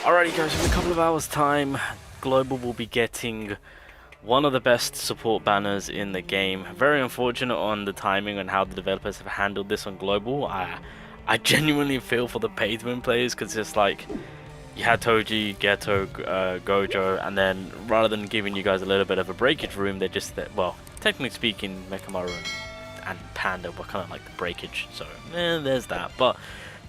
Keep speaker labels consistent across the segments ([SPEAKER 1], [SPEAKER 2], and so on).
[SPEAKER 1] Alrighty guys, in a couple of hours time, Global will be getting one of the best support banners in the game. Very unfortunate on the timing and how the developers have handled this on Global. I genuinely feel for the pay-to-win players, because it's like, you had Toji, Geto, Gojo, and then rather than giving you guys a little bit of a breakage room, they just, well, technically speaking, Mekamaru and Panda were kind of like the breakage, so there's that. But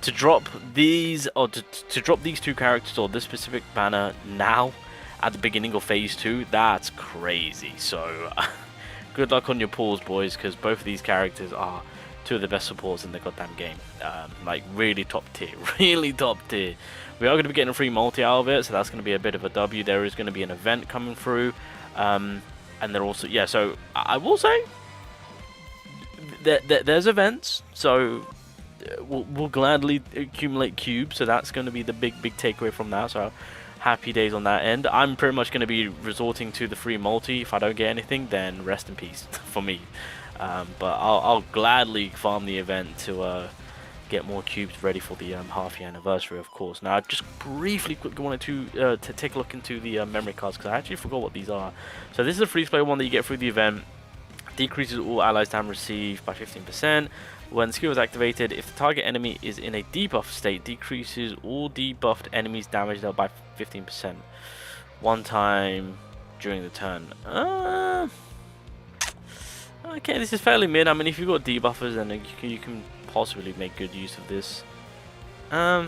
[SPEAKER 1] to drop these, or to drop these two characters or this specific banner now at the beginning of phase 2, that's crazy. So good luck on your pulls, boys, because both of these characters are two of the best supports in the goddamn game. Like really top tier, really top tier. We are going to be getting a free multi out of it, so that's going to be a bit of a W. There is going to be an event coming through, and they're also, yeah, so I will say there's events, so we'll gladly accumulate cubes, so that's going to be the big takeaway from that. So happy days on that end. I'm pretty much going to be resorting to the free multi. If I don't get anything, then rest in peace for me. But I'll gladly farm the event to get more cubes ready for the half-year anniversary, of course. Now, I just briefly quickly wanted to take a look into the memory cards, because I actually forgot what these are. So this is a free-to-play one that you get through the event. Decreases all allies damage received by 15%. When the skill is activated, if the target enemy is in a debuff state, decreases all debuffed enemies' damage dealt by 15%. One time during the turn. Okay, this is fairly mid. I mean, if you've got debuffers, then you can possibly make good use of this. Nah,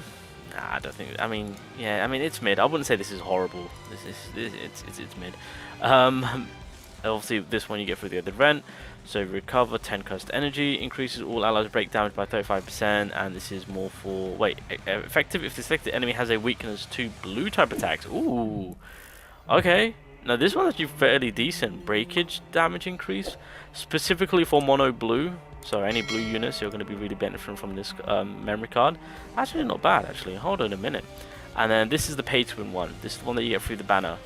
[SPEAKER 1] I don't think. I mean, yeah. I mean, it's mid. I wouldn't say this is horrible. It's mid. Obviously, this one you get through the other event. So recover 10 cursed energy, increases all allies break damage by 35%, and this is more for effective if the selected enemy has a weakness to blue type attacks. Ooh, okay. Now this one's actually fairly decent. Breakage damage increase, specifically for mono blue. So any blue units, you're going to be really benefiting from this memory card. Actually, not bad. Actually, hold on a minute. And then this is the pay-to-win one. This is the one that you get through the banner.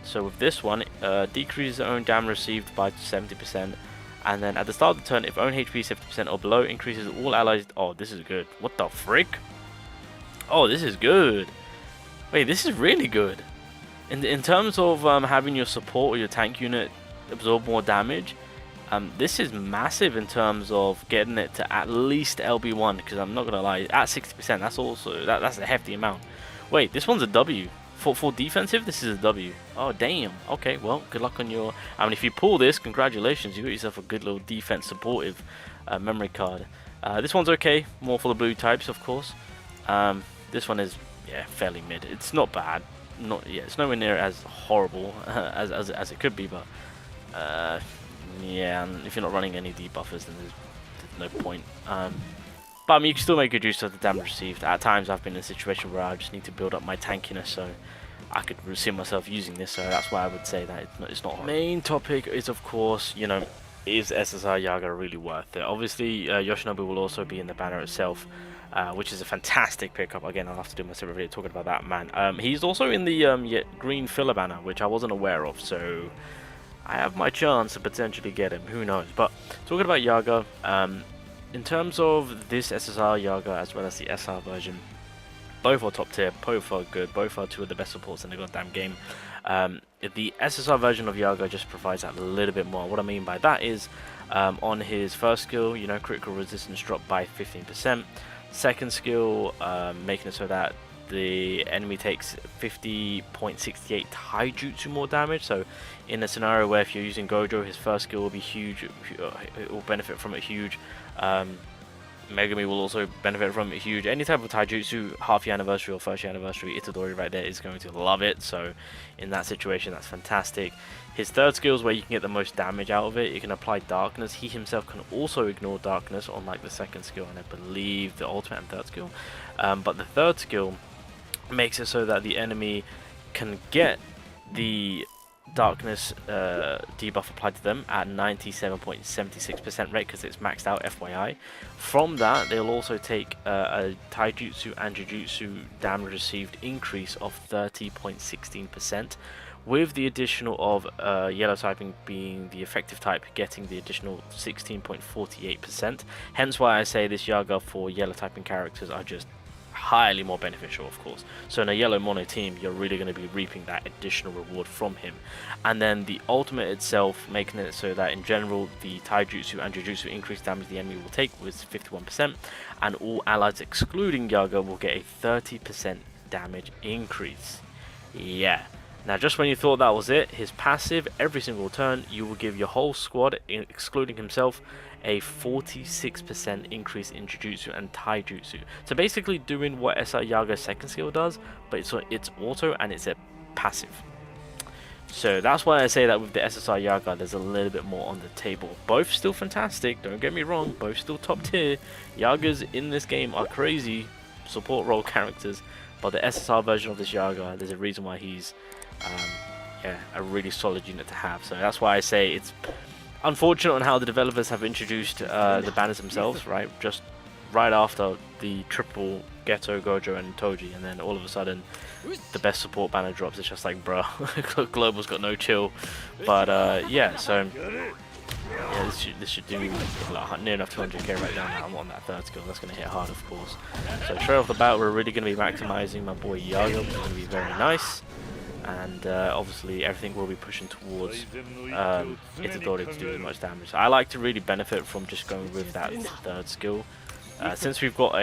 [SPEAKER 1] So with this one, decreases own damage received by 70%, and then at the start of the turn, if own HP is 50% or below, increases all allies. Oh, this is good. What the frick? Oh, this is good. Wait, this is really good. In terms of having your support or your tank unit absorb more damage, this is massive in terms of getting it to at least LB1. Because I'm not gonna lie, at 60%, that's also that's a hefty amount. Wait, this one's a W. For defensive, this is a W. Oh, damn. Okay, well, good luck on your... I mean, if you pull this, congratulations. You got yourself a good little defense supportive memory card. This one's okay. More for the blue types, of course. This one is, yeah, fairly mid. It's not bad. It's nowhere near as horrible as it could be, but... yeah, and if you're not running any debuffers, then there's no point. But I mean, you can still make good use of the damage received. At times, I've been in a situation where I just need to build up my tankiness, so I could see myself using this. So that's why I would say that it's not. Main topic is, of course, you know, is SSR Yaga really worth it? Obviously, Yoshinobu will also be in the banner itself, which is a fantastic pickup. Again, I'll have to do my separate video talking about that man. He's also in the green filler banner, which I wasn't aware of. So I have my chance to potentially get him. Who knows? But talking about Yaga. In terms of this SSR Yaga as well as the SR version, both are top tier, both are good, both are two of the best supports in the goddamn game. The SSR version of Yaga just provides that a little bit more. What I mean by that is, on his first skill, you know, critical resistance dropped by 15%. Second skill, making it so that the enemy takes 50.68 taijutsu more damage. So in a scenario where if you're using Gojo, his first skill will be huge, it will benefit from it huge. Megami will also benefit from it huge. Any type of taijutsu, half year anniversary or first year anniversary, Itadori right there is going to love it. So in that situation, that's fantastic. His third skill is where you can get the most damage out of it. You can apply darkness. He himself can also ignore darkness, unlike the second skill and I believe the ultimate and third skill. But the third skill makes it so that the enemy can get the darkness debuff applied to them at 97.76% rate, because it's maxed out, FYI. From that, they'll also take a taijutsu and jujutsu damage received increase of 30.16%, with the additional of yellow typing being the effective type, getting the additional 16.48%. Hence why I say this Yaga for yellow typing characters are just highly more beneficial, of course. So in a yellow mono team, you're really going to be reaping that additional reward from him. And then the ultimate itself, making it so that in general, the Taijutsu and Jujutsu increase damage the enemy will take with 51%, and all allies excluding Yaga will get a 30% damage increase. Yeah. Now, just when you thought that was it, his passive, every single turn, you will give your whole squad, excluding himself, a 46% increase in Jujutsu and Taijutsu. So basically doing what SR Yaga's second skill does, but it's auto and it's a passive. So that's why I say that with the SSR Yaga, there's a little bit more on the table. Both still fantastic, don't get me wrong, both still top tier. Yagas in this game are crazy support role characters, but the SSR version of this Yaga, there's a reason why he's yeah, a really solid unit to have. So that's why I say it's unfortunate on how the developers have introduced the banners themselves, right? Just right after the triple Ghetto, Gojo, and Toji, and then all of a sudden the best support banner drops. It's just like, bro, Global's got no chill. But yeah, so yeah, this should do like near enough 200k right now. I'm on that third skill. That's going to hit hard, of course. So straight off the bat, we're really going to be maximizing my boy Yaga, which is going to be very nice. And obviously everything will be pushing towards Itadori to do as much damage. So I like to really benefit from just going with that third skill. Since we've got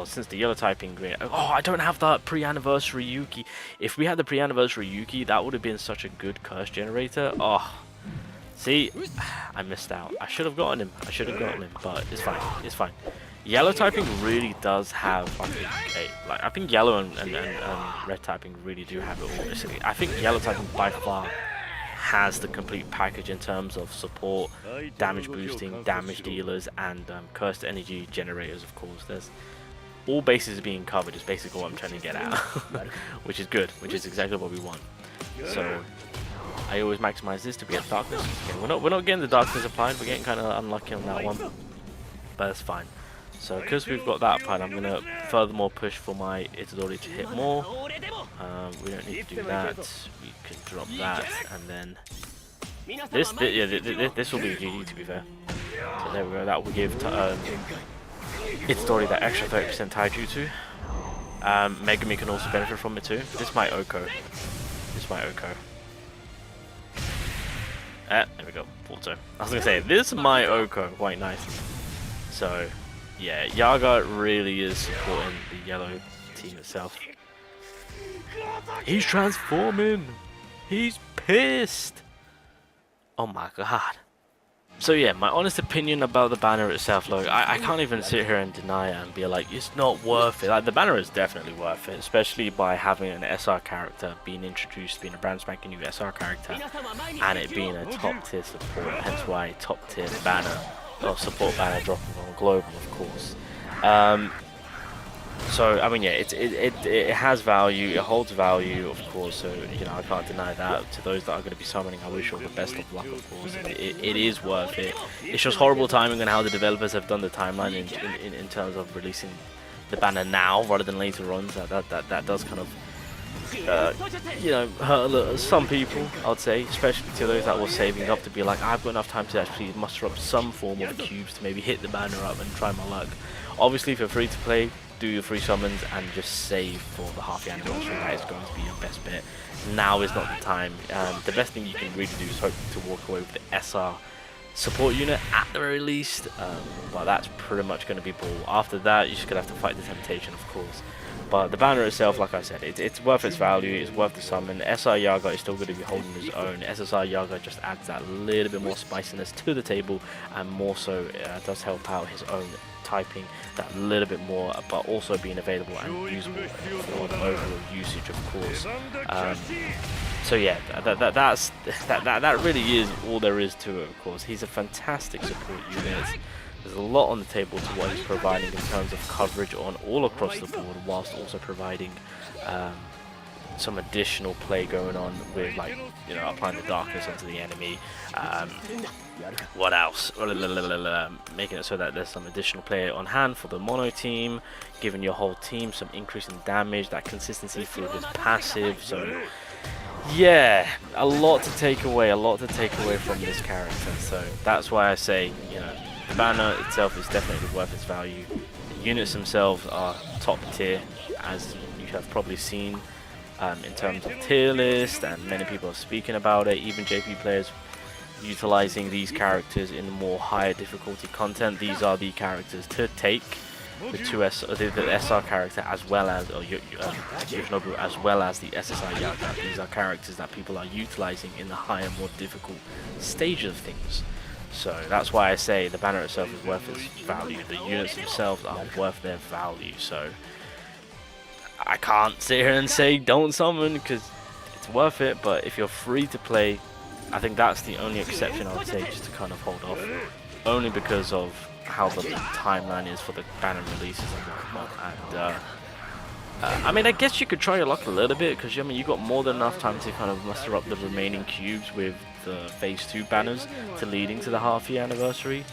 [SPEAKER 1] since the yellow typing green. Oh, I don't have that pre-anniversary Yuki. If we had the pre-anniversary Yuki, that would have been such a good curse generator. Oh, see, I missed out. I should have gotten him. But it's fine. It's fine. Yellow typing really does have, I think yellow and red typing really do have it all. I think yellow typing by far has the complete package in terms of support, damage boosting, damage dealers, and cursed energy generators. Of course, there's all bases being covered. Is basically what I'm trying to get at, which is good, which is exactly what we want. So I always maximize this to get darkness. Okay, we're not getting the darkness applied. We're getting kind of unlucky on that one, but that's fine. So because we've got that applied, I'm going to furthermore push for my Itadori to hit more. We don't need to do that. We can drop that, and then this will be GG, to be fair. So there we go. That will give Itadori that extra 30% Taijutsu. Megami can also benefit from it too. This might Oko. There we go. Auto. I was going to say, this might Oko. Quite nice. So yeah, Yaga really is supporting the yellow team itself. He's transforming! He's pissed! Oh my god. So yeah, my honest opinion about the banner itself, look, I can't even sit here and deny it and be like, it's not worth it. Like, the banner is definitely worth it, especially by having an SR character being introduced, being a brand spanking new SR character, and it being a top tier support, hence why top tier banner. Or support banner dropping on global, of course. So I mean, yeah, it has value, it holds value, of course. So you know, I can't deny that. To those that are going to be summoning, I wish you all the best of luck, of course. It is worth it. It's just horrible timing on how the developers have done the timeline in terms of releasing the banner now rather than later on. So that does kind of you know, hurt some people, I'd say, especially to those that were saving up to be like, I've got enough time to actually muster up some form of cubes to maybe hit the banner up and try my luck. Obviously, if you're free to play, do your free summons and just save for the half year anniversary. That is going to be your best bet. Now is not the time. The best thing you can really do is hope to walk away with the SR support unit at the very least. But that's pretty much going to be bull. After that, you're just going to have to fight the temptation, of course. But the banner itself, like I said, it's worth its value, it's worth the summon. SR Yaga is still going to be holding his own. SSR Yaga just adds that little bit more spiciness to the table, and more so does help out his own typing that little bit more, but also being available and usable for the overall usage, of course. So yeah, that really is all there is to it, of course. He's a fantastic support unit. There's a lot on the table to what he's providing in terms of coverage on all across the board, whilst also providing some additional play going on with, like, you know, applying the darkness onto the enemy. What else? Making it so that there's some additional play on hand for the mono team, giving your whole team some increase in damage, that consistency through his passive. So yeah, a lot to take away from this character. So that's why I say, you know, the banner itself is definitely worth its value. The units themselves are top tier, as you have probably seen in terms of tier list, and many people are speaking about it. Even JP players utilizing these characters in more higher difficulty content. These are the characters to take. The the SR character, as well as Yoshinobu, as well as the SSI Yaga. These are characters that people are utilizing in the higher, more difficult stages of things. So that's why I say the banner itself is worth its value. The units themselves are worth their value. So I can't sit here and say don't summon, because it's worth it. But if you're free to play, I think that's the only exception I would say, just to kind of hold off, only because of how the timeline is for the banner releases and whatnot. And I mean, I guess you could try your luck a little bit, because I mean, you got more than enough time to kind of muster up the remaining cubes with the phase 2 banners to leading to the half-year anniversary.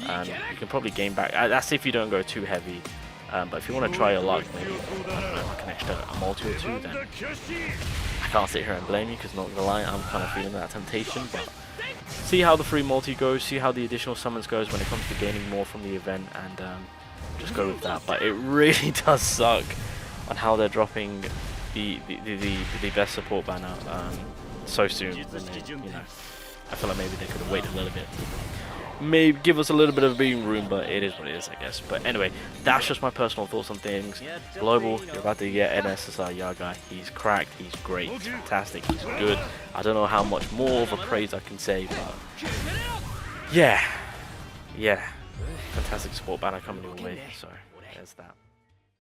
[SPEAKER 1] And you can probably gain back. That's if you don't go too heavy. But if you want to try your luck, maybe, I don't know, like an extra multi or two, then I can't sit here and blame you, because not gonna lie, I'm kind of feeling that temptation. But see how the free multi goes, see how the additional summons goes when it comes to gaining more from the event, and just go with that. But it really does suck on how they're dropping the best support banner so soon. When they, you know, I feel like maybe they could have waited a little bit. Maybe give us a little bit of breathing room, but it is what it is, I guess. But anyway, that's just my personal thoughts on things. Global, you're about to get an SSI Yaga. He's cracked, he's great, he's fantastic, he's good. I don't know how much more of a praise I can say, but yeah, fantastic support banner coming your way. So there's that.